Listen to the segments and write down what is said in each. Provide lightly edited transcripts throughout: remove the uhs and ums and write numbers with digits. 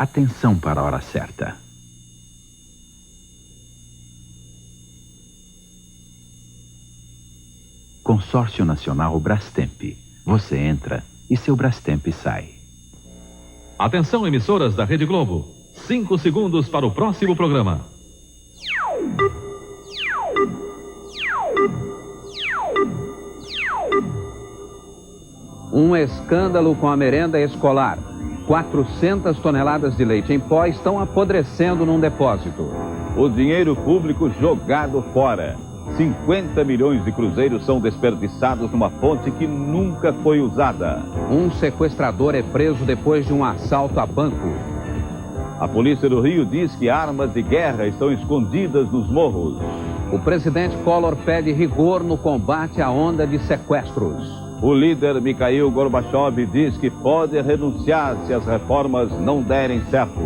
Atenção para a hora certa. Consórcio Nacional Brastemp. Você entra e seu Brastemp sai. Atenção, emissoras da Rede Globo. 5 segundos para o próximo programa. Um escândalo com a merenda escolar. 400 toneladas de leite em pó estão apodrecendo num depósito. O dinheiro público jogado fora. 50 milhões de cruzeiros são desperdiçados numa fonte que nunca foi usada. Um sequestrador é preso depois de um assalto a banco. A polícia do Rio diz que armas de guerra estão escondidas nos morros. O presidente Collor pede rigor no combate à onda de sequestros. O líder Mikhail Gorbachev diz que pode renunciar se as reformas não derem certo.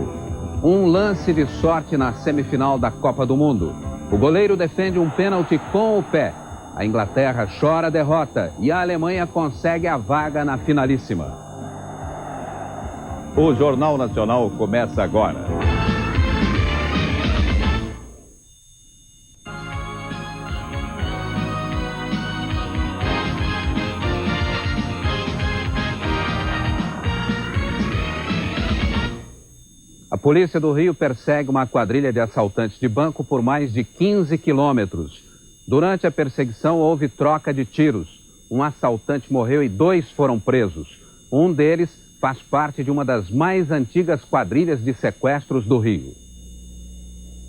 Um lance de sorte na semifinal da Copa do Mundo. O goleiro defende um pênalti com o pé. A Inglaterra chora a derrota e a Alemanha consegue a vaga na finalíssima. O Jornal Nacional começa agora. A polícia do Rio persegue uma quadrilha de assaltantes de banco por mais de 15 quilômetros. Durante a perseguição houve troca de tiros. Um assaltante morreu e 2 foram presos. Um deles faz parte de uma das mais antigas quadrilhas de sequestros do Rio.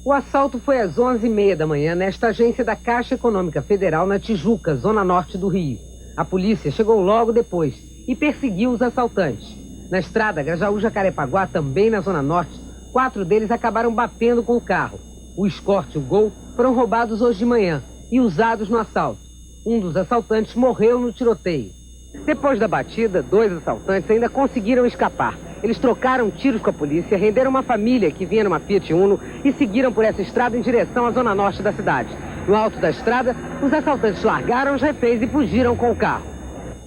O assalto foi às 11h30 da manhã nesta agência da Caixa Econômica Federal na Tijuca, zona norte do Rio. A polícia chegou logo depois e perseguiu os assaltantes. Na estrada Grajaú-Jacarepaguá, também na zona norte, 4 deles acabaram batendo com o carro. O Escort e o Gol foram roubados hoje de manhã e usados no assalto. Um dos assaltantes morreu no tiroteio. Depois da batida, 2 assaltantes ainda conseguiram escapar. Eles trocaram tiros com a polícia, renderam uma família que vinha numa Fiat Uno e seguiram por essa estrada em direção à zona norte da cidade. No alto da estrada, os assaltantes largaram os reféns e fugiram com o carro.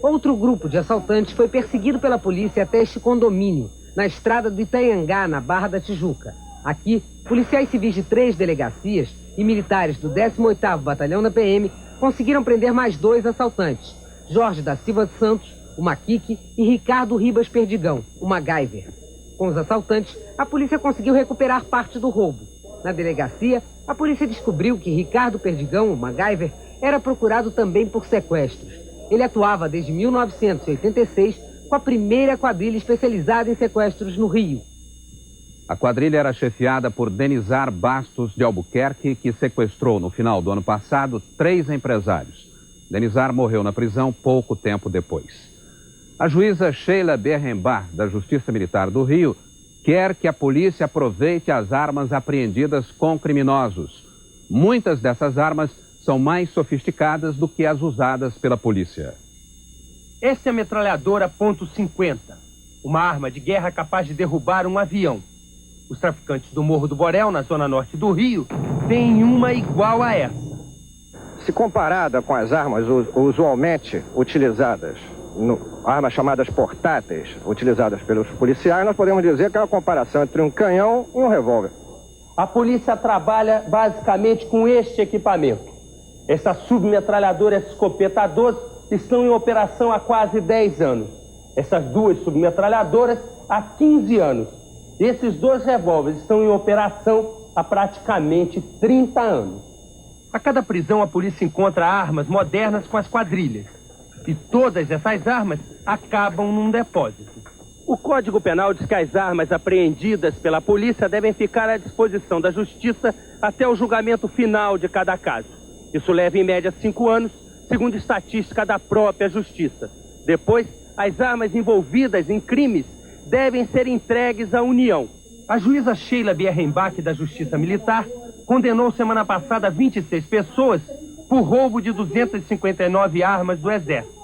Outro grupo de assaltantes foi perseguido pela polícia até este condomínio, na estrada do Itanhangá, na Barra da Tijuca. Aqui, policiais civis de 3 delegacias e militares do 18º Batalhão da PM conseguiram prender mais 2 assaltantes, Jorge da Silva Santos, o Maquique, e Ricardo Ribas Perdigão, o MacGyver. Com os assaltantes, a polícia conseguiu recuperar parte do roubo. Na delegacia, a polícia descobriu que Ricardo Perdigão, o MacGyver, era procurado também por sequestros. Ele atuava desde 1986 com a primeira quadrilha especializada em sequestros no Rio. A quadrilha era chefiada por Denizar Bastos de Albuquerque, que sequestrou no final do ano passado 3 empresários. Denizar morreu na prisão pouco tempo depois. A juíza Sheila Berrembar, da Justiça Militar do Rio, quer que a polícia aproveite as armas apreendidas com criminosos. Muitas dessas armas são mais sofisticadas do que as usadas pela polícia. Essa é a metralhadora .50, uma arma de guerra capaz de derrubar um avião. Os traficantes do Morro do Borel, na zona norte do Rio, têm uma igual a essa. Se comparada com as armas usualmente utilizadas, armas chamadas portáteis, utilizadas pelos policiais, nós podemos dizer que é uma comparação entre um canhão e um revólver. A polícia trabalha basicamente com este equipamento. Essa submetralhadora e essa escopeta 12 estão em operação há quase 10 anos. Essas 2 submetralhadoras há 15 anos. Esses 2 revólveres estão em operação há praticamente 30 anos. A cada prisão, a polícia encontra armas modernas com as quadrilhas. E todas essas armas acabam num depósito. O Código Penal diz que as armas apreendidas pela polícia devem ficar à disposição da Justiça até o julgamento final de cada caso. Isso leva em média 5 anos, segundo estatística da própria Justiça. Depois, as armas envolvidas em crimes devem ser entregues à União. A juíza Sheila Berrembar, da Justiça Militar, condenou semana passada 26 pessoas por roubo de 259 armas do Exército.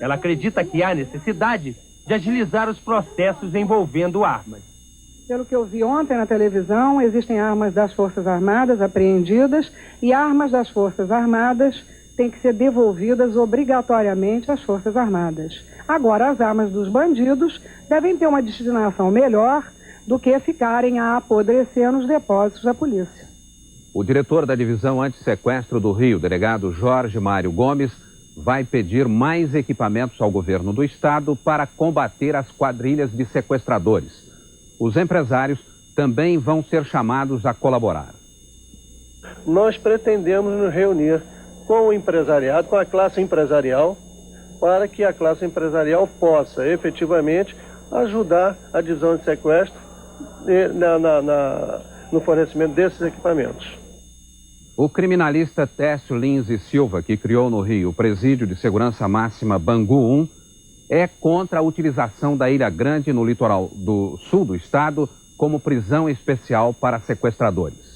Ela acredita que há necessidade de agilizar os processos envolvendo armas. Pelo que eu vi ontem na televisão, existem armas das Forças Armadas apreendidas e armas das Forças Armadas têm que ser devolvidas obrigatoriamente às Forças Armadas. Agora, as armas dos bandidos devem ter uma destinação melhor do que ficarem a apodrecer nos depósitos da polícia. O diretor da Divisão Antissequestro do Rio, delegado Jorge Mário Gomes, vai pedir mais equipamentos ao governo do estado para combater as quadrilhas de sequestradores. Os empresários também vão ser chamados a colaborar. Nós pretendemos nos reunir com o empresariado, com a classe empresarial, para que a classe empresarial possa efetivamente ajudar a divisão de sequestro no fornecimento desses equipamentos. O criminalista Técio Lins e Silva, que criou no Rio o presídio de segurança máxima Bangu 1, é contra a utilização da Ilha Grande no litoral do sul do estado como prisão especial para sequestradores.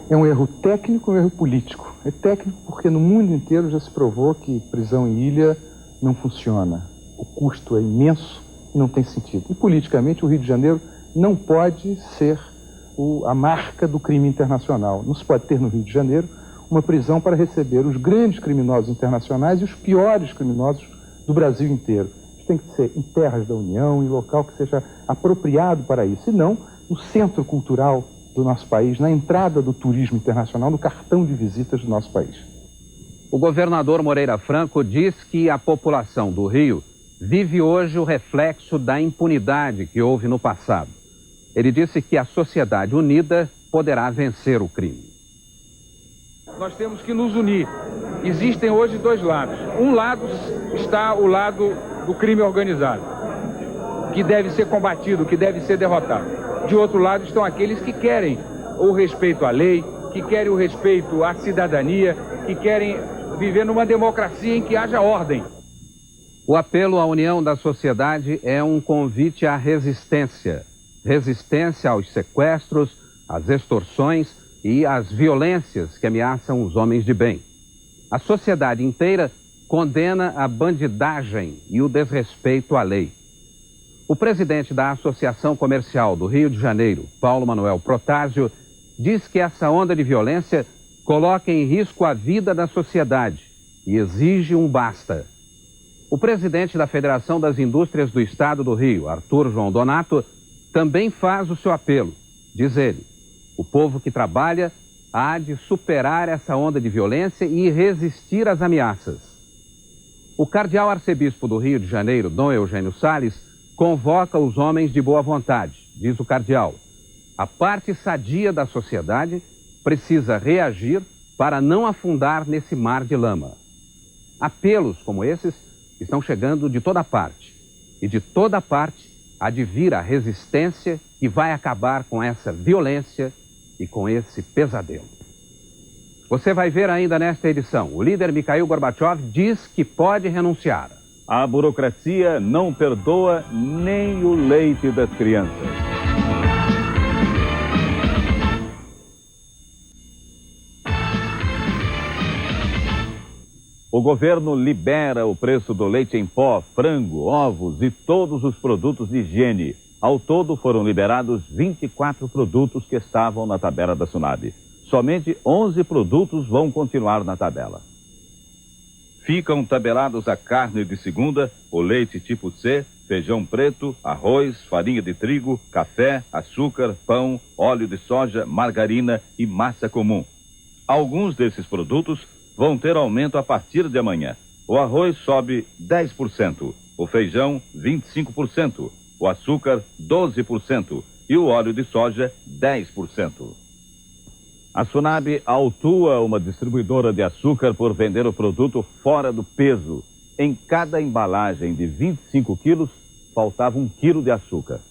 É um erro técnico, um erro político. É técnico porque no mundo inteiro já se provou que prisão em ilha não funciona. O custo é imenso e não tem sentido. E politicamente o Rio de Janeiro não pode ser a marca do crime internacional. Não se pode ter no Rio de Janeiro uma prisão para receber os grandes criminosos internacionais e os piores criminosos do Brasil inteiro. Isso tem que ser em terras da União, em local que seja apropriado para isso, e não no centro cultural do nosso país, na entrada do turismo internacional, no cartão de visitas do nosso país. O governador Moreira Franco diz que a população do Rio vive hoje o reflexo da impunidade que houve no passado. Ele disse que a sociedade unida poderá vencer o crime. Nós temos que nos unir. Existem hoje dois lados. Um lado está o lado do crime organizado, que deve ser combatido, que deve ser derrotado. De outro lado estão aqueles que querem o respeito à lei, que querem o respeito à cidadania, que querem viver numa democracia em que haja ordem. O apelo à união da sociedade é um convite à resistência. Resistência aos sequestros, às extorsões e às violências que ameaçam os homens de bem. A sociedade inteira condena a bandidagem e o desrespeito à lei. O presidente da Associação Comercial do Rio de Janeiro, Paulo Manuel Protásio, diz que essa onda de violência coloca em risco a vida da sociedade e exige um basta. O presidente da Federação das Indústrias do Estado do Rio, Arthur João Donato, também faz o seu apelo. Diz ele, o povo que trabalha há de superar essa onda de violência e resistir às ameaças. O cardeal arcebispo do Rio de Janeiro, Dom Eugênio Salles, convoca os homens de boa vontade, diz o cardeal. A parte sadia da sociedade precisa reagir para não afundar nesse mar de lama. Apelos como esses estão chegando de toda parte. E de toda parte há de vir a resistência que vai acabar com essa violência e com esse pesadelo. Você vai ver ainda nesta edição. O líder Mikhail Gorbachev diz que pode renunciar. A burocracia não perdoa nem o leite das crianças. O governo libera o preço do leite em pó, frango, ovos e todos os produtos de higiene. Ao todo foram liberados 24 produtos que estavam na tabela da SUNAB. Somente 11 produtos vão continuar na tabela. Ficam tabelados a carne de segunda, o leite tipo C, feijão preto, arroz, farinha de trigo, café, açúcar, pão, óleo de soja, margarina e massa comum. Alguns desses produtos vão ter aumento a partir de amanhã. O arroz sobe 10%, o feijão 25%, o açúcar 12% e o óleo de soja 10%. A SUNAB autua uma distribuidora de açúcar por vender o produto fora do peso. Em cada embalagem de 25 quilos, faltava 1 quilo de açúcar.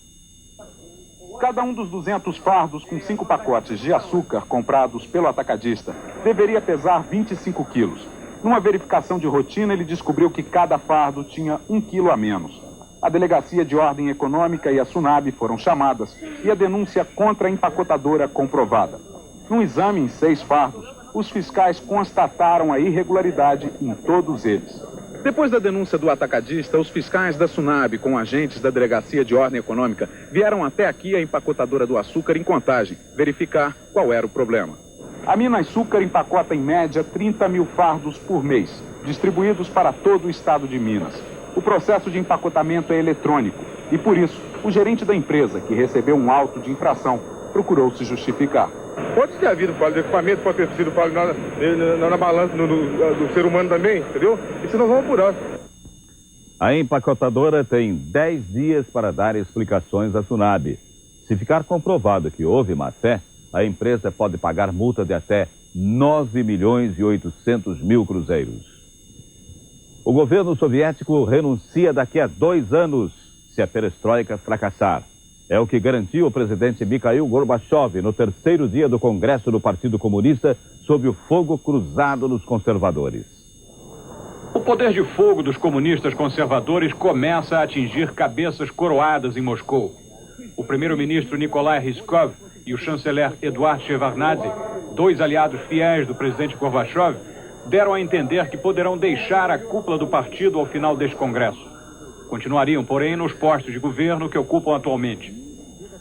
Cada um dos 200 fardos com 5 pacotes de açúcar comprados pelo atacadista deveria pesar 25 quilos. Numa verificação de rotina, ele descobriu que cada fardo tinha 1 quilo a menos. A Delegacia de Ordem Econômica e a SUNAB foram chamadas e a denúncia contra a empacotadora comprovada. Num exame em 6 fardos, os fiscais constataram a irregularidade em todos eles. Depois da denúncia do atacadista, os fiscais da SUNAB, com agentes da Delegacia de Ordem Econômica, vieram até aqui a empacotadora do açúcar em Contagem, verificar qual era o problema. A Minas Açúcar empacota em média 30 mil fardos por mês, distribuídos para todo o estado de Minas. O processo de empacotamento é eletrônico e, por isso, o gerente da empresa, que recebeu um auto de infração, procurou se justificar. Pode ter havido falha de equipamento, pode ter sido falha na balança do ser humano também, entendeu? Isso nós vamos apurar. A empacotadora tem 10 dias para dar explicações à Sunab. Se ficar comprovado que houve má-fé, a empresa pode pagar multa de até 9.800.000 cruzeiros. O governo soviético renuncia daqui a 2 anos se a perestroika fracassar. É o que garantiu o presidente Mikhail Gorbachev no 3º dia do Congresso do Partido Comunista sob o fogo cruzado dos conservadores. O poder de fogo dos comunistas conservadores começa a atingir cabeças coroadas em Moscou. O primeiro-ministro Nikolai Ryzhkov e o chanceler Eduard Shevardnadze, 2 aliados fiéis do presidente Gorbachev, deram a entender que poderão deixar a cúpula do partido ao final deste congresso. Continuariam, porém, nos postos de governo que ocupam atualmente.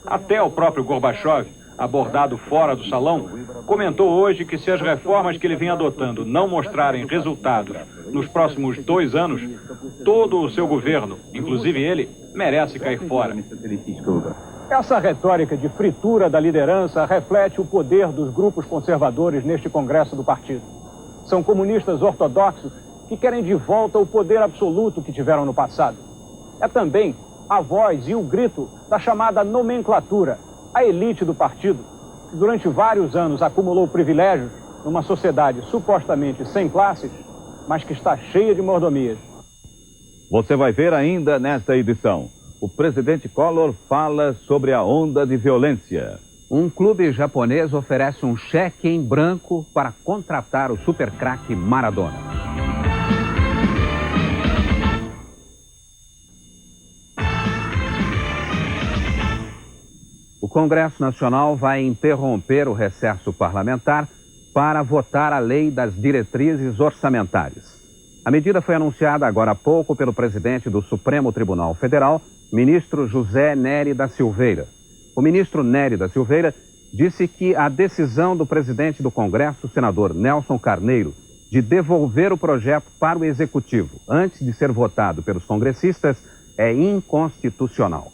Até o próprio Gorbachev, abordado fora do salão, comentou hoje que se as reformas que ele vem adotando não mostrarem resultados nos próximos 2 anos, todo o seu governo, inclusive ele, merece cair fora. Essa retórica de fritura da liderança reflete o poder dos grupos conservadores neste congresso do partido. São comunistas ortodoxos que querem de volta o poder absoluto que tiveram no passado. É também a voz e o grito da chamada nomenclatura, a elite do partido, que durante vários anos acumulou privilégios numa sociedade supostamente sem classes, mas que está cheia de mordomias. Você vai ver ainda nesta edição. O presidente Collor fala sobre a onda de violência. Um clube japonês oferece um cheque em branco para contratar o super craque Maradona. O Congresso Nacional vai interromper o recesso parlamentar para votar a lei das diretrizes orçamentárias. A medida foi anunciada agora há pouco pelo presidente do Supremo Tribunal Federal, ministro José Nery da Silveira. O ministro Nery da Silveira disse que a decisão do presidente do Congresso, senador Nelson Carneiro, de devolver o projeto para o Executivo antes de ser votado pelos congressistas é inconstitucional.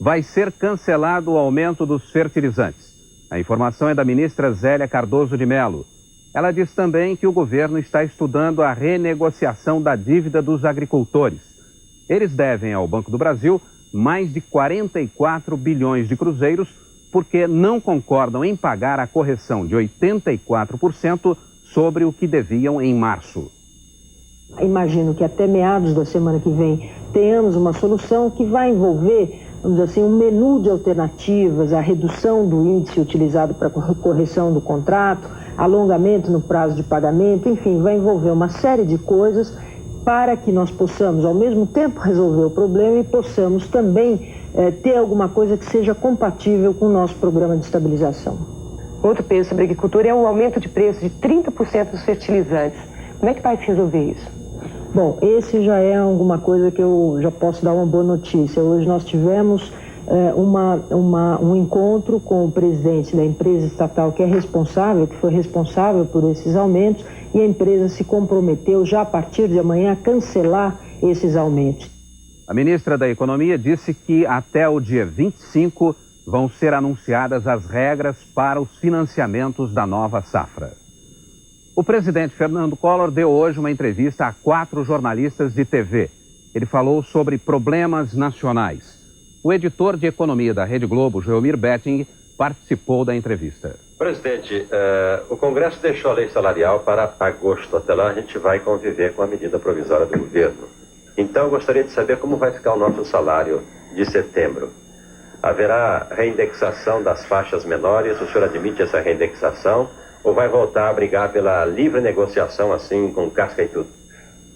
Vai ser cancelado o aumento dos fertilizantes. A informação é da ministra Zélia Cardoso de Mello. Ela diz também que o governo está estudando a renegociação da dívida dos agricultores. Eles devem ao Banco do Brasil mais de 44 bilhões de cruzeiros porque não concordam em pagar a correção de 84% sobre o que deviam em março. Imagino que até meados da semana que vem tenhamos uma solução que vai envolver, vamos dizer assim, um menu de alternativas, a redução do índice utilizado para correção do contrato, alongamento no prazo de pagamento, enfim, vai envolver uma série de coisas para que nós possamos, ao mesmo tempo, resolver o problema e possamos também ter alguma coisa que seja compatível com o nosso programa de estabilização. Outro peso sobre a agricultura é o aumento de preço de 30% dos fertilizantes. Como é que vai se resolver isso? Bom, esse já é alguma coisa que eu já posso dar uma boa notícia. Hoje nós tivemos um encontro com o presidente da empresa estatal que foi responsável por esses aumentos, e a empresa se comprometeu já a partir de amanhã a cancelar esses aumentos. A ministra da Economia disse que até o dia 25 vão ser anunciadas as regras para os financiamentos da nova safra. O presidente Fernando Collor deu hoje uma entrevista a 4 jornalistas de TV. Ele falou sobre problemas nacionais. O editor de economia da Rede Globo, Joelmir Betting, participou da entrevista. Presidente, o Congresso deixou a lei salarial para agosto. Até lá a gente vai conviver com a medida provisória do governo. Então eu gostaria de saber como vai ficar o nosso salário de setembro. Haverá reindexação das faixas menores? O senhor admite essa reindexação? Ou vai voltar a brigar pela livre negociação, assim, com casca e tudo?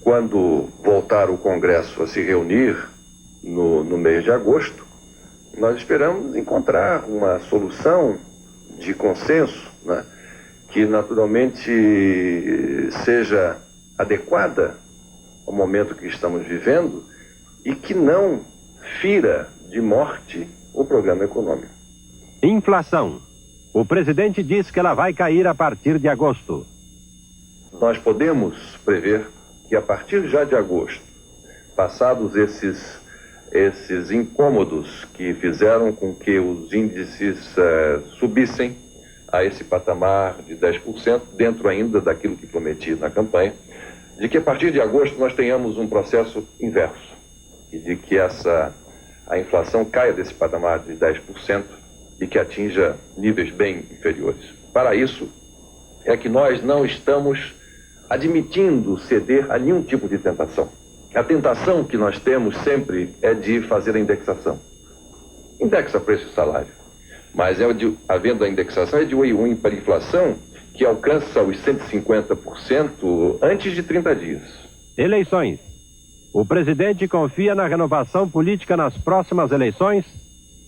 Quando voltar o Congresso a se reunir no mês de agosto, nós esperamos encontrar uma solução de consenso, né, que naturalmente seja adequada ao momento que estamos vivendo e que não fira de morte o programa econômico. Inflação. O presidente diz que ela vai cair a partir de agosto. Nós podemos prever que a partir já de agosto passados esses incômodos que fizeram com que os índices subissem a esse patamar de 10%, dentro ainda daquilo que prometi na campanha, de que a partir de agosto nós tenhamos um processo inverso, e de que a inflação caia desse patamar de 10% e que atinja níveis bem inferiores. Para isso, é que nós não estamos admitindo ceder a nenhum tipo de tentação. A tentação que nós temos sempre é de fazer a indexação. Indexa preço e salário. Mas havendo a indexação, é de uma hiperinflação que alcança os 150% antes de 30 dias. Eleições. O presidente confia na renovação política nas próximas eleições,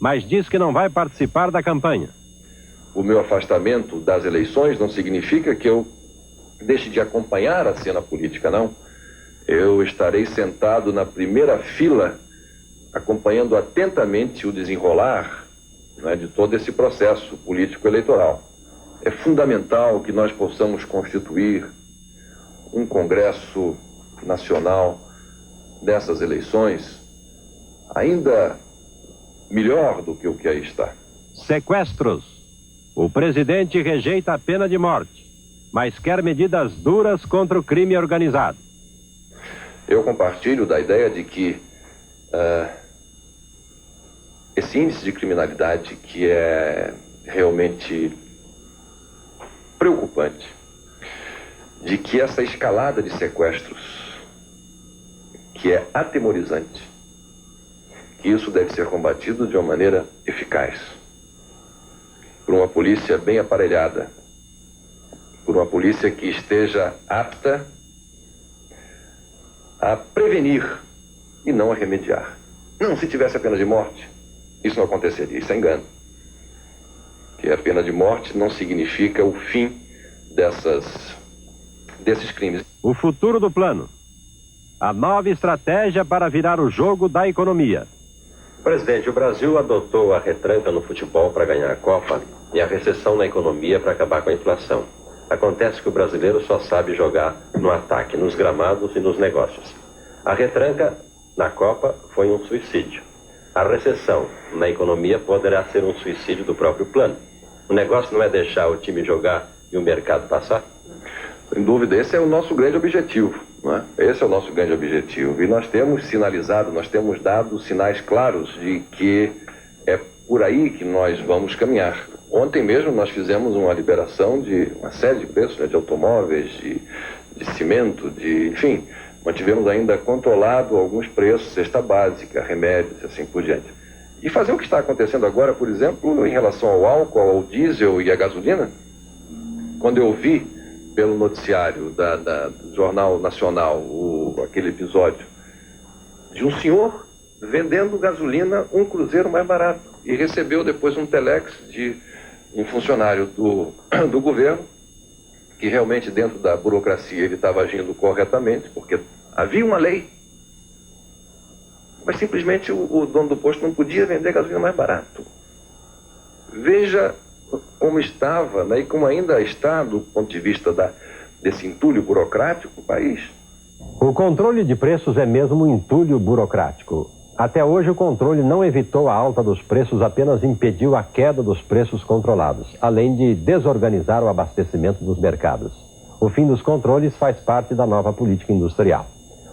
mas diz que não vai participar da campanha. O meu afastamento das eleições não significa que eu deixe de acompanhar a cena política, não. Eu estarei sentado na primeira fila, acompanhando atentamente o desenrolar, né, de todo esse processo político-eleitoral. É fundamental que nós possamos constituir um Congresso Nacional dessas eleições ainda melhor do que o que aí está. Sequestros. O presidente rejeita a pena de morte, mas quer medidas duras contra o crime organizado. Eu compartilho da ideia de que esse índice de criminalidade, que é realmente preocupante, de que essa escalada de sequestros, que é atemorizante, que isso deve ser combatido de uma maneira eficaz, por uma polícia bem aparelhada, por uma polícia que esteja apta a prevenir e não a remediar. Não, se tivesse a pena de morte, isso não aconteceria, isso é engano. Que a pena de morte não significa o fim desses crimes. O futuro do plano. A nova estratégia para virar o jogo da economia. Presidente, o Brasil adotou a retranca no futebol para ganhar a Copa e a recessão na economia para acabar com a inflação. Acontece que o brasileiro só sabe jogar no ataque, nos gramados e nos negócios. A retranca na Copa foi um suicídio. A recessão na economia poderá ser um suicídio do próprio plano. O negócio não é deixar o time jogar e o mercado passar? Sem dúvida, esse é o nosso grande objetivo, não é? Esse é o nosso grande objetivo. E nós temos sinalizado, nós temos dado sinais claros de que é por aí que nós vamos caminhar. Ontem mesmo nós fizemos uma liberação de uma série de preços, né, de automóveis, de cimento, enfim, mantivemos ainda controlado alguns preços, cesta básica, remédios e assim por diante. E fazer o que está acontecendo agora, por exemplo, em relação ao álcool, ao diesel e à gasolina, quando eu vi pelo noticiário do Jornal Nacional aquele episódio de um senhor vendendo gasolina um cruzeiro mais barato e recebeu depois um telex de um funcionário do governo que realmente dentro da burocracia ele estava agindo corretamente, porque havia uma lei, mas simplesmente o dono do posto não podia vender gasolina mais barato. Veja como estava, né, e como ainda está do ponto de vista desse entulho burocrático o país. O controle de preços é mesmo um entulho burocrático. Até hoje o controle não evitou a alta dos preços, apenas impediu a queda dos preços controlados, além de desorganizar o abastecimento dos mercados. O fim dos controles faz parte da nova política industrial.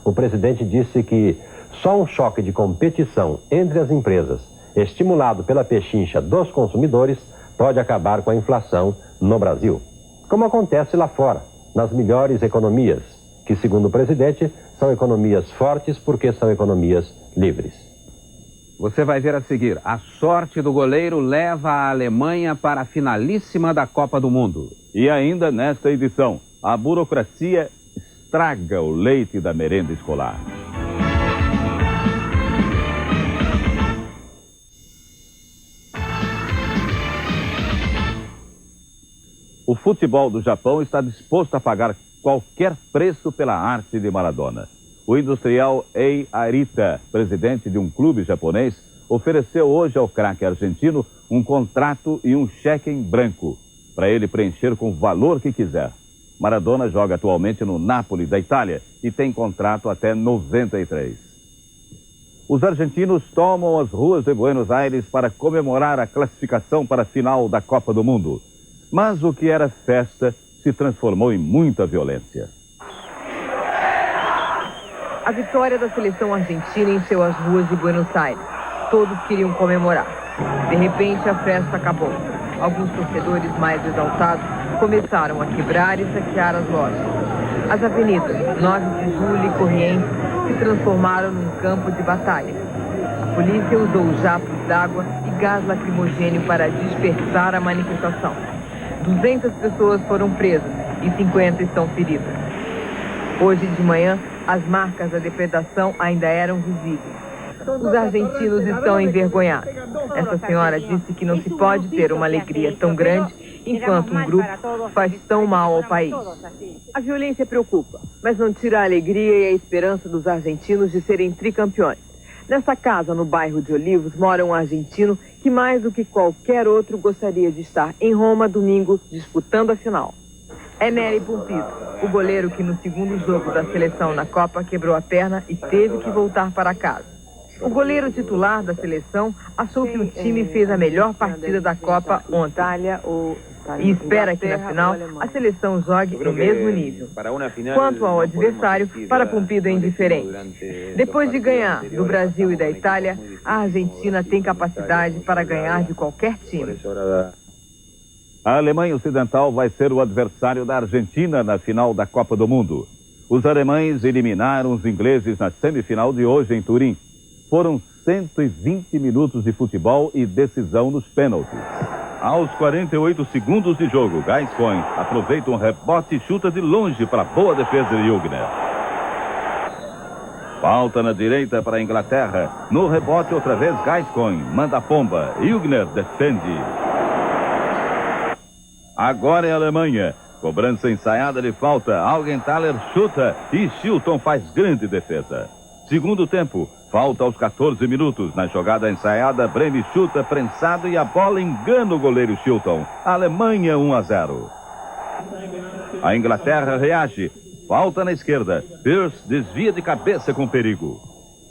O presidente disse que só um choque de competição entre as empresas, estimulado pela pechincha dos consumidores, pode acabar com a inflação no Brasil. Como acontece lá fora, nas melhores economias, que, segundo o presidente, são economias fortes porque são economias livres. Você vai ver a seguir. A sorte do goleiro leva a Alemanha para a finalíssima da Copa do Mundo. E ainda nesta edição, a burocracia estraga o leite da merenda escolar. O futebol do Japão está disposto a pagar qualquer preço pela arte de Maradona. O industrial Ei Arita, presidente de um clube japonês, ofereceu hoje ao craque argentino um contrato e um cheque em branco, para ele preencher com o valor que quiser. Maradona joga atualmente no Napoli, da Itália, e tem contrato até 93. Os argentinos tomam as ruas de Buenos Aires para comemorar a classificação para a final da Copa do Mundo. Mas o que era festa se transformou em muita violência. A vitória da seleção argentina encheu as ruas de Buenos Aires. Todos queriam comemorar. De repente, a festa acabou. Alguns torcedores mais exaltados começaram a quebrar e saquear as lojas. As avenidas 9 de Julho e Corrientes se transformaram num campo de batalha. A polícia usou japos d'água e gás lacrimogêneo para dispersar a manifestação. 200 pessoas foram presas e 50 estão feridas. Hoje de manhã, as marcas da depredação ainda eram visíveis. Os argentinos estão envergonhados. Essa senhora disse que não se pode ter uma alegria tão grande enquanto um grupo faz tão mal ao país. A violência preocupa, mas não tira a alegria e a esperança dos argentinos de serem tricampeões. Nessa casa, no bairro de Olivos, mora um argentino que mais do que qualquer outro gostaria de estar em Roma domingo disputando a final. É Nery Pumpido, o goleiro que no segundo jogo da seleção na Copa quebrou a perna e teve que voltar para casa. O goleiro titular da seleção achou que o time fez a melhor partida da Copa ontem e espera que na final a seleção jogue no mesmo nível. Quanto ao adversário, para Pumpido é indiferente. Depois de ganhar do Brasil e da Itália, a Argentina tem capacidade para ganhar de qualquer time. A Alemanha Ocidental vai ser o adversário da Argentina na final da Copa do Mundo. Os alemães eliminaram os ingleses na semifinal de hoje em Turim. Foram 120 minutos de futebol e decisão nos pênaltis. Aos 48 segundos de jogo, Gascoigne aproveita um rebote e chuta de longe para a boa defesa de Hübner. Falta na direita para a Inglaterra. No rebote, outra vez, Gascoigne manda a pomba. Hübner defende. Agora é a Alemanha. Cobrança ensaiada de falta. Augenthaler chuta e Shilton faz grande defesa. Segundo tempo, falta aos 14 minutos. Na jogada ensaiada, Breme chuta prensado e a bola engana o goleiro Shilton. Alemanha 1-0. A Inglaterra reage. Falta na esquerda. Pearce desvia de cabeça com perigo.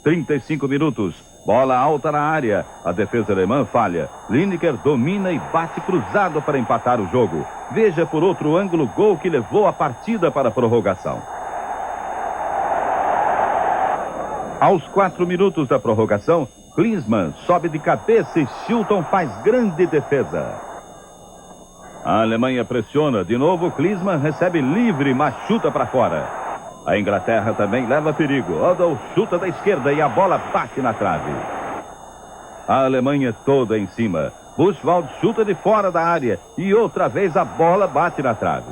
35 minutos. Bola alta na área. A defesa alemã falha. Lineker domina e bate cruzado para empatar o jogo. Veja por outro ângulo o gol que levou a partida para a prorrogação. Aos 4 minutos da prorrogação, Klinsmann sobe de cabeça e Shilton faz grande defesa. A Alemanha pressiona. De novo, Klinsmann recebe livre, mas chuta para fora. A Inglaterra também leva perigo. Odell chuta da esquerda e a bola bate na trave. A Alemanha toda em cima. Buchwald chuta de fora da área e outra vez a bola bate na trave.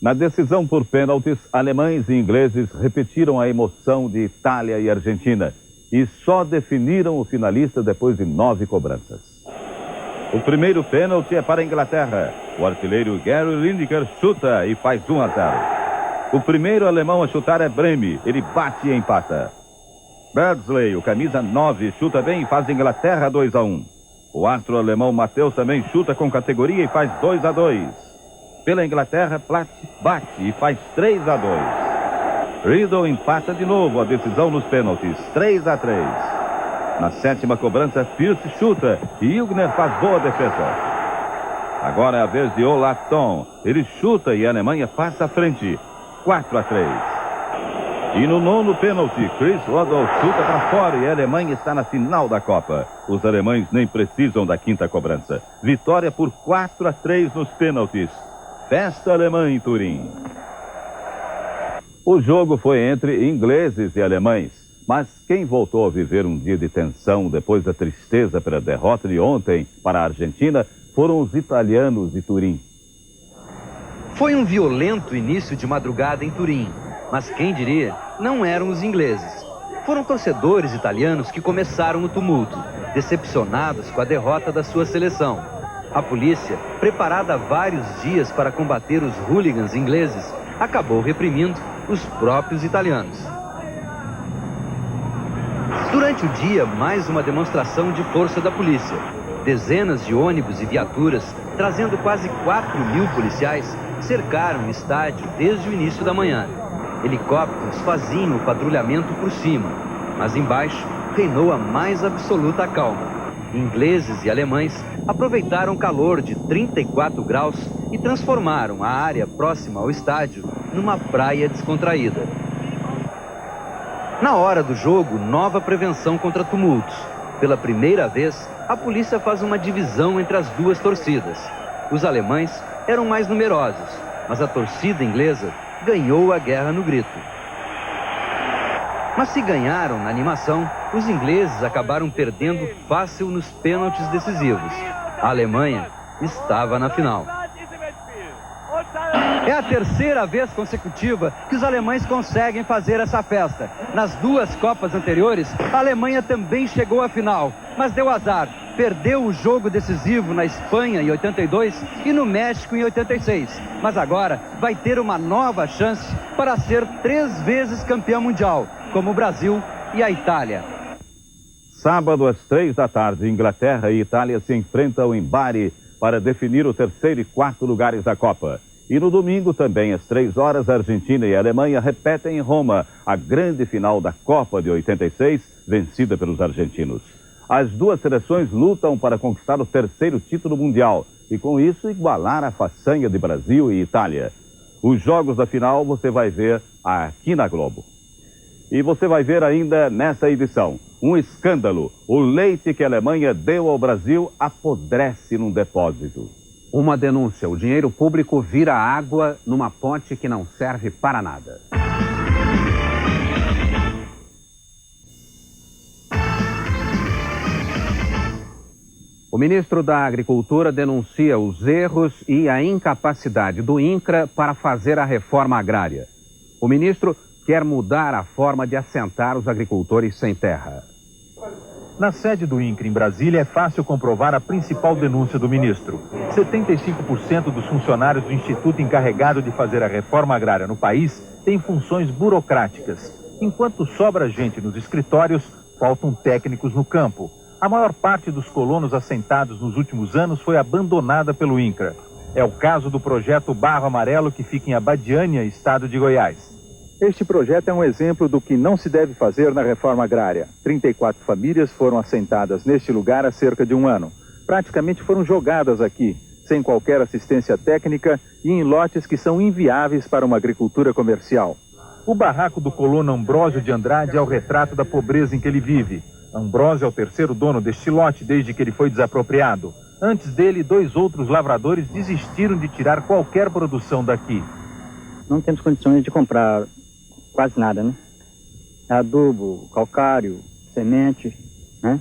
Na decisão por pênaltis, alemães e ingleses repetiram a emoção de Itália e Argentina e só definiram o finalista depois de 9 cobranças. O primeiro pênalti é para a Inglaterra. O artilheiro Gary Lineker chuta e faz 1-0. O primeiro alemão a chutar é Breme. Ele bate e empata. Beardsley, o camisa 9, chuta bem e faz a Inglaterra 2-1. O astro alemão Matheus também chuta com categoria e faz 2-2. Pela Inglaterra, Platt bate e faz 3-2. Riddle empata de novo a decisão nos pênaltis, 3-3. Na 7ª cobrança, Pearce chuta e Hübner faz boa defesa. Agora é a vez de Olaton. Ele chuta e a Alemanha passa à frente, 4-3. E no 9º pênalti, Chris Waddle chuta para fora e a Alemanha está na final da Copa. Os alemães nem precisam da 5ª cobrança. Vitória por 4-3 nos pênaltis. Festa alemã em Turim. O jogo foi entre ingleses e alemães, mas quem voltou a viver um dia de tensão depois da tristeza pela derrota de ontem para a Argentina foram os italianos de Turim. Foi um violento início de madrugada em Turim, mas quem diria, não eram os ingleses. Foram torcedores italianos que começaram o tumulto, decepcionados com a derrota da sua seleção. A polícia, preparada há vários dias para combater os hooligans ingleses, acabou reprimindo os próprios italianos. Durante o dia, mais uma demonstração de força da polícia. Dezenas de ônibus e viaturas, trazendo quase 4.000 policiais, cercaram o estádio desde o início da manhã. Helicópteros faziam o patrulhamento por cima. Mas embaixo reinou a mais absoluta calma. Ingleses e alemães aproveitaram o calor de 34 graus e transformaram a área próxima ao estádio numa praia descontraída. Na hora do jogo, nova prevenção contra tumultos. Pela primeira vez, a polícia faz uma divisão entre as duas torcidas. Os alemães eram mais numerosos, mas a torcida inglesa ganhou a guerra no grito. Mas se ganharam na animação, os ingleses acabaram perdendo fácil nos pênaltis decisivos. A Alemanha estava na final. É a terceira vez consecutiva que os alemães conseguem fazer essa festa. Nas duas Copas anteriores, a Alemanha também chegou à final, mas deu azar. Perdeu o jogo decisivo na Espanha em 82 e no México em 86. Mas agora vai ter uma nova chance para ser 3 vezes campeão mundial, como o Brasil e a Itália. Sábado às 3 da tarde, Inglaterra e Itália se enfrentam em Bari para definir o terceiro e quarto lugares da Copa. E no domingo, também às 3 horas, a Argentina e a Alemanha repetem em Roma a grande final da Copa de 86, vencida pelos argentinos. As duas seleções lutam para conquistar o terceiro título mundial e, com isso, igualar a façanha de Brasil e Itália. Os jogos da final você vai ver aqui na Globo. E você vai ver ainda nessa edição um escândalo. O leite que a Alemanha deu ao Brasil apodrece num depósito. Uma denúncia. O dinheiro público vira água numa ponte que não serve para nada. O ministro da Agricultura denuncia os erros e a incapacidade do INCRA para fazer a reforma agrária. O ministro quer mudar a forma de assentar os agricultores sem terra. Na sede do INCRA, em Brasília, é fácil comprovar a principal denúncia do ministro. 75% dos funcionários do instituto encarregado de fazer a reforma agrária no país têm funções burocráticas. Enquanto sobra gente nos escritórios, faltam técnicos no campo. A maior parte dos colonos assentados nos últimos anos foi abandonada pelo INCRA. É o caso do projeto Barro Amarelo, que fica em Abadiânia, estado de Goiás. Este projeto é um exemplo do que não se deve fazer na reforma agrária. 34 famílias foram assentadas neste lugar há cerca de um ano. Praticamente foram jogadas aqui, sem qualquer assistência técnica e em lotes que são inviáveis para uma agricultura comercial. O barraco do colono Ambrósio de Andrade é o retrato da pobreza em que ele vive. Ambrósio é o terceiro dono deste lote desde que ele foi desapropriado. Antes dele, 2 outros lavradores desistiram de tirar qualquer produção daqui. Não temos condições de comprar quase nada, né? Adubo, calcário, semente, né?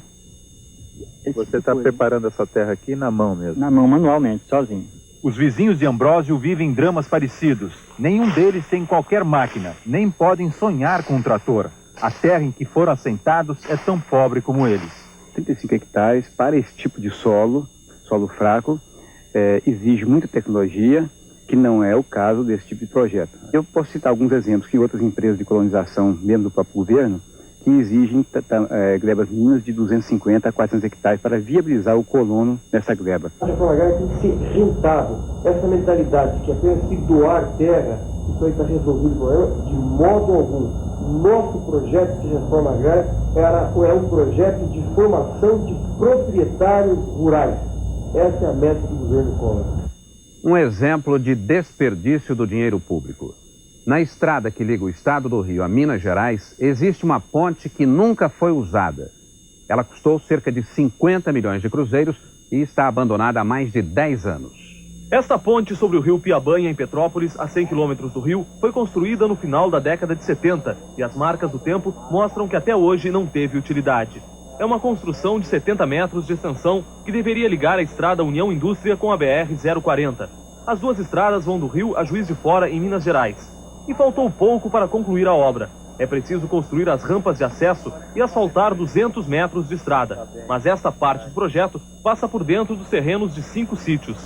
Você está preparando essa terra aqui na mão mesmo? Na mão, manualmente, sozinho. Os vizinhos de Ambrósio vivem dramas parecidos. Nenhum deles tem qualquer máquina, nem podem sonhar com um trator. A terra em que foram assentados é tão pobre como eles. 35 hectares para esse tipo de solo fraco, exige muita tecnologia, que não é o caso desse tipo de projeto. Eu posso citar alguns exemplos que outras empresas de colonização, mesmo do próprio governo, que exigem glebas mínimas de 250 a 400 hectares para viabilizar o colono nessa gleba. A reforma agrária tem que ser rentável. Essa mentalidade que apenas se doar terra, isso aí está resolvido o problema, de modo algum. Nosso projeto de reforma agrária é um projeto de formação de proprietários rurais. Essa é a meta do governo Collor. Um exemplo de desperdício do dinheiro público. Na estrada que liga o estado do Rio a Minas Gerais, existe uma ponte que nunca foi usada. Ela custou cerca de 50 milhões de cruzeiros e está abandonada há mais de 10 anos. Esta ponte sobre o rio Piabanha, em Petrópolis, a 100 quilômetros do rio, foi construída no final da década de 70 e as marcas do tempo mostram que até hoje não teve utilidade. É uma construção de 70 metros de extensão que deveria ligar a estrada União Indústria com a BR-040. As duas estradas vão do Rio a Juiz de Fora, em Minas Gerais. E faltou pouco para concluir a obra. É preciso construir as rampas de acesso e asfaltar 200 metros de estrada. Mas esta parte do projeto passa por dentro dos terrenos de 5 sítios.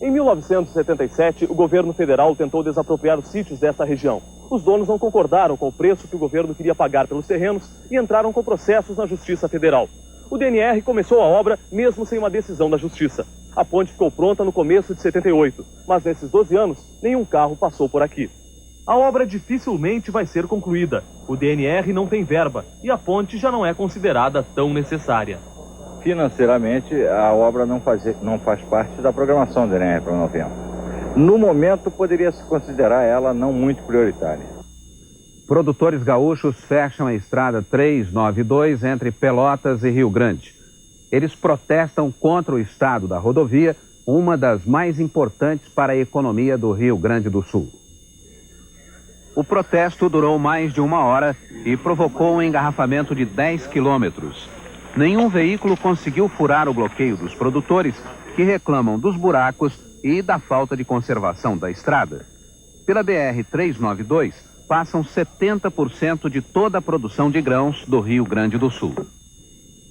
Em 1977, o governo federal tentou desapropriar os sítios dessa região. Os donos não concordaram com o preço que o governo queria pagar pelos terrenos e entraram com processos na Justiça Federal. O DNR começou a obra mesmo sem uma decisão da Justiça. A ponte ficou pronta no começo de 78, mas nesses 12 anos, nenhum carro passou por aqui. a obra dificilmente vai ser concluída. O DNR não tem verba e a ponte já não é considerada tão necessária. Financeiramente, a obra não faz parte da programação do DNR para novembro. No momento, poderia-se considerar ela não muito prioritária. Produtores gaúchos fecham a estrada 392 entre Pelotas e Rio Grande. Eles protestam contra o estado da rodovia, uma das mais importantes para a economia do Rio Grande do Sul. O protesto durou mais de 1 hora e provocou um engarrafamento de 10 quilômetros. Nenhum veículo conseguiu furar o bloqueio dos produtores, que reclamam dos buracos e da falta de conservação da estrada. Pela BR-392, passam 70% de toda a produção de grãos do Rio Grande do Sul.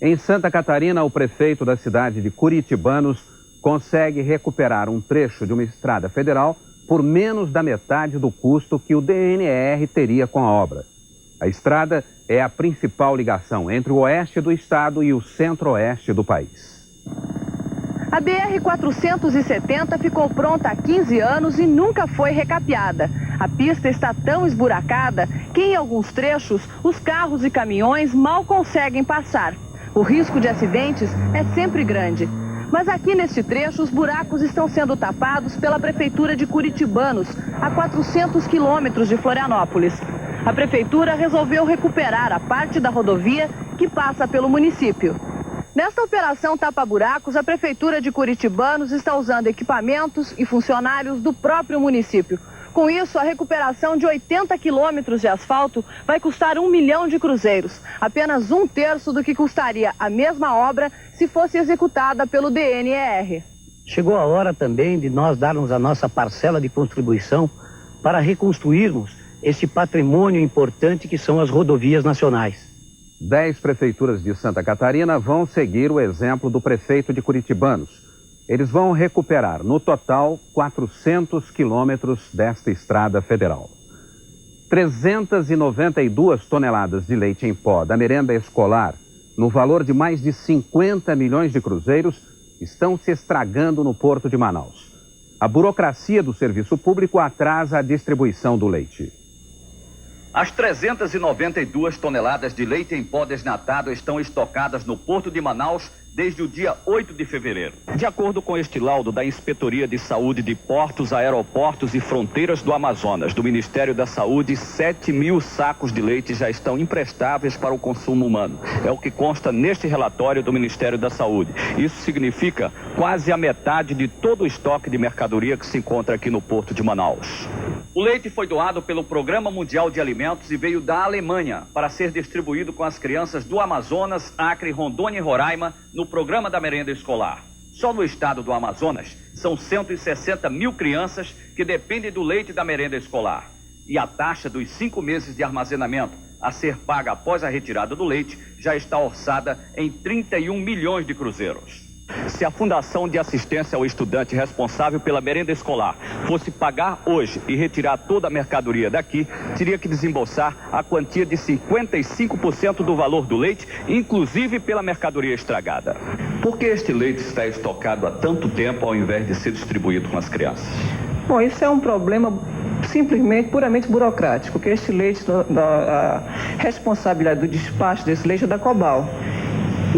Em Santa Catarina, o prefeito da cidade de Curitibanos consegue recuperar um trecho de uma estrada federal por menos da metade do custo que o DNR teria com a obra. A estrada é a principal ligação entre o oeste do estado e o centro-oeste do país. A BR-470 ficou pronta há 15 anos e nunca foi recapeada. A pista está tão esburacada que em alguns trechos os carros e caminhões mal conseguem passar. O risco de acidentes é sempre grande. Mas aqui neste trecho, os buracos estão sendo tapados pela Prefeitura de Curitibanos, a 400 quilômetros de Florianópolis. A Prefeitura resolveu recuperar a parte da rodovia que passa pelo município. Nesta operação tapa-buracos, a Prefeitura de Curitibanos está usando equipamentos e funcionários do próprio município. Com isso, a recuperação de 80 quilômetros de asfalto vai custar 1 milhão de cruzeiros, apenas 1/3 do que custaria a mesma obra se fosse executada pelo DNR. Chegou a hora também de nós darmos a nossa parcela de contribuição para reconstruirmos esse patrimônio importante que são as rodovias nacionais. 10 prefeituras de Santa Catarina vão seguir o exemplo do prefeito de Curitibanos. Eles vão recuperar, no total, 400 quilômetros desta estrada federal. 392 toneladas de leite em pó da merenda escolar, no valor de mais de 50 milhões de cruzeiros, estão se estragando no Porto de Manaus. A burocracia do serviço público atrasa a distribuição do leite. As 392 toneladas de leite em pó desnatado estão estocadas no Porto de Manaus desde o dia 8 de fevereiro. De acordo com este laudo da Inspetoria de Saúde de Portos, Aeroportos e Fronteiras do Amazonas, do Ministério da Saúde, 7 mil sacos de leite já estão imprestáveis para o consumo humano. É o que consta neste relatório do Ministério da Saúde. Isso significa quase a metade de todo o estoque de mercadoria que se encontra aqui no Porto de Manaus. O leite foi doado pelo Programa Mundial de Alimentos e veio da Alemanha para ser distribuído com as crianças do Amazonas, Acre, Rondônia e Roraima no programa da merenda escolar. Só no estado do Amazonas são 160 mil crianças que dependem do leite da merenda escolar. E a taxa dos 5 meses de armazenamento a ser paga após a retirada do leite já está orçada em 31 milhões de cruzeiros. Se a Fundação de Assistência ao Estudante responsável pela merenda escolar fosse pagar hoje e retirar toda a mercadoria daqui, teria que desembolsar a quantia de 55% do valor do leite, inclusive pela mercadoria estragada. Por que este leite está estocado há tanto tempo ao invés de ser distribuído com as crianças? Bom, isso é um problema simplesmente, puramente burocrático, porque este leite, a responsabilidade do despacho desse leite é da Cobal.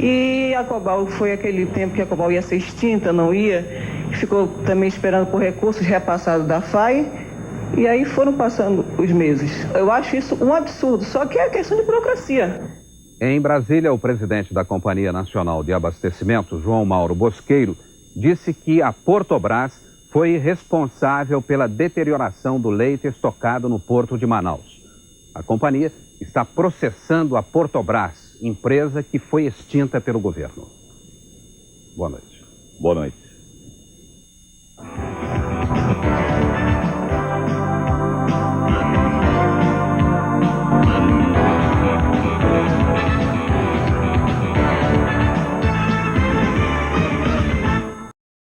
E a Cobal, foi aquele tempo que a Cobal ia ser extinta, não ia, ficou também esperando por recursos repassados da FAI, e aí foram passando os meses. Eu acho isso um absurdo, só que é questão de burocracia. Em Brasília, o presidente da Companhia Nacional de Abastecimento, João Mauro Bosqueiro, disse que a Portobras foi responsável pela deterioração do leite estocado no Porto de Manaus. A companhia está processando a Portobras, empresa que foi extinta pelo governo. Boa noite. Boa noite.